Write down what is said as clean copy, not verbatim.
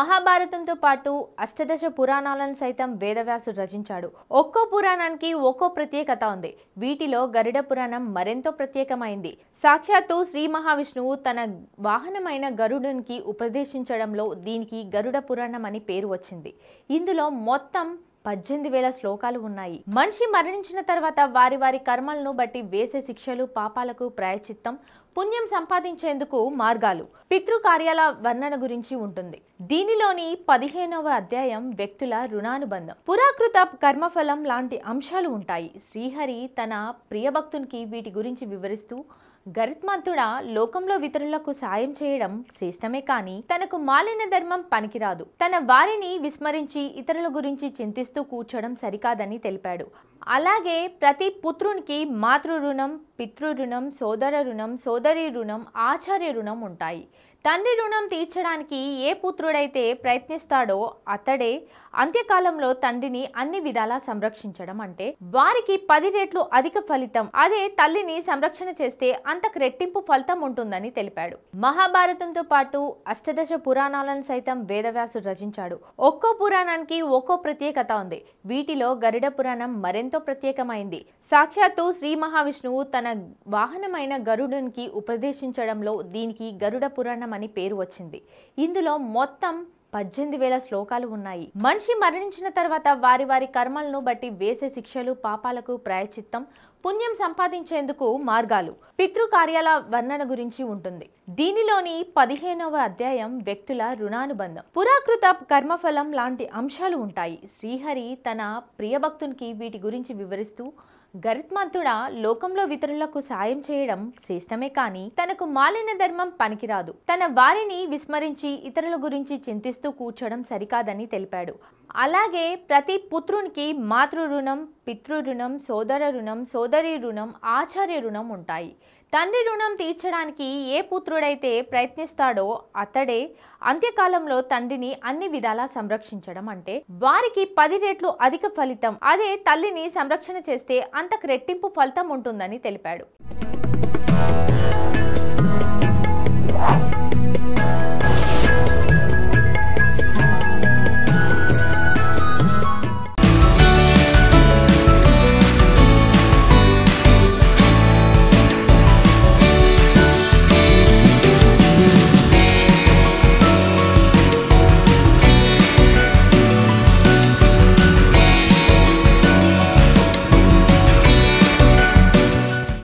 మహాభారతంతో పాటు అష్టదశ పురాణాలను సైతం వేదవ్యాసుడు రచించాడు. ఒక్కో పురాణానికి ఒక్కో ప్రత్యేకత ఉంది. వీటిలో గరుడ పురాణం మరెంతో ప్రత్యేకమైంది. సాక్షాత్తు శ్రీ మహావిష్ణువు తన వాహనమైన గరుడునికి ఉపదేశించడంలో దీనికి గరుడ పురాణం అని పేరు వచ్చింది. ఇందులో మొత్తం 18,000 శ్లోకాలు ఉన్నాయి. మనిషి మరణించిన తర్వాత వారి వారి కర్మలను బట్టి వేసే శిక్షలు, పాపాలకు ప్రాయశ్చిత్తం, పుణ్యం సంపాదించేందుకు మార్గాలు, పితృకార్యాల వర్ణన గురించి ఉంటుంది. దీనిలోని 15వ అధ్యాయం వ్యక్తుల రుణానుబంధం, పురాకృత కర్మఫలం లాంటి అంశాలు ఉంటాయి. శ్రీహరి తన ప్రియభక్తునికి వీటి గురించి వివరిస్తూ, గరిత్మంతుడా, లోకంలో ఇతరులకు సాయం చేయడం శ్రేష్టమే కానీ తనకు మాలిన ధర్మం పనికిరాదు. తన వారిని విస్మరించి ఇతరుల గురించి చింతిస్తూ కూర్చోడం సరికాదని తెలిపాడు. అలాగే ప్రతి పుత్రునికి మాతృ రుణం, పితృ రుణం, సోదర రుణం, సోదరి రుణం, ఆచార్య రుణం ఉంటాయి. తండ్రి రుణం తీర్చడానికి ఏ పుత్రుడైతే ప్రయత్నిస్తాడో అతడే అంత్యకాలంలో తండ్రిని అన్ని విధాలా సంరక్షించడం అంటే వారికి 10 రెట్లు అధిక ఫలితం. అదే తల్లిని సంరక్షణ చేస్తే అంతకు రెట్టింపు ఫలితం ఉంటుందని తెలిపాడు. మహాభారతంతో పాటు అష్టదశ పురాణాలను సైతం వేదవ్యాసుడు రచించాడు. ఒక్కో పురాణానికి ఒక్కో ప్రత్యేకత ఉంది. వీటిలో గరుడ పురాణం మరెంతో ప్రత్యేకమైంది. సాక్షాత్తు శ్రీ మహావిష్ణువు తన వాహనమైన గరుడునికి ఉపదేశించడంలో దీనికి గరుడ పురాణం అని పేరు వచ్చింది. ఇందులో మొత్తం 18,000 శ్లోకాలు ఉన్నాయి. మనిషి మరణించిన తర్వాత వారి వారి కర్మలను బట్టి వేసే శిక్షలు, పాపాలకు ప్రాయశ్చిత్తం, పుణ్యం సంపాదించేందుకు మార్గాలు, పితృకార్యాల వర్ణన గురించి ఉంటుంది. దీనిలోని 15వ అధ్యాయం వ్యక్తుల రుణానుబంధం, పురాకృత కర్మఫలం లాంటి అంశాలు ఉంటాయి. శ్రీహరి తన ప్రియభక్తునికి వీటి గురించి వివరిస్తూ, గరిత్మంతుడా, లోకంలో ఇతరులకు సాయం చేయడం శ్రేష్టమే కానీ తనకు మాలిన ధర్మం పనికిరాదు. తన వారిని విస్మరించి ఇతరుల గురించి చింతిస్తూ కూర్చోడం సరికాదని తెలిపాడు. అలాగే ప్రతి పుత్రునికి మాతృ రుణం, పితృ రుణం, సోదర రుణం, సోదరి రుణం, ఆచార్య రుణం ఉంటాయి. తండ్రి రుణం తీర్చడానికి ఏ పుత్రుడైతే ప్రయత్నిస్తాడో అతడే అంత్యకాలంలో తండ్రిని అన్ని విధాలా సంరక్షించడం అంటే వారికి 10 రెట్లు అధిక ఫలితం. అదే తల్లిని సంరక్షణ చేస్తే అంతకు రెట్టింపు ఫలితం ఉంటుందని తెలిపాడు.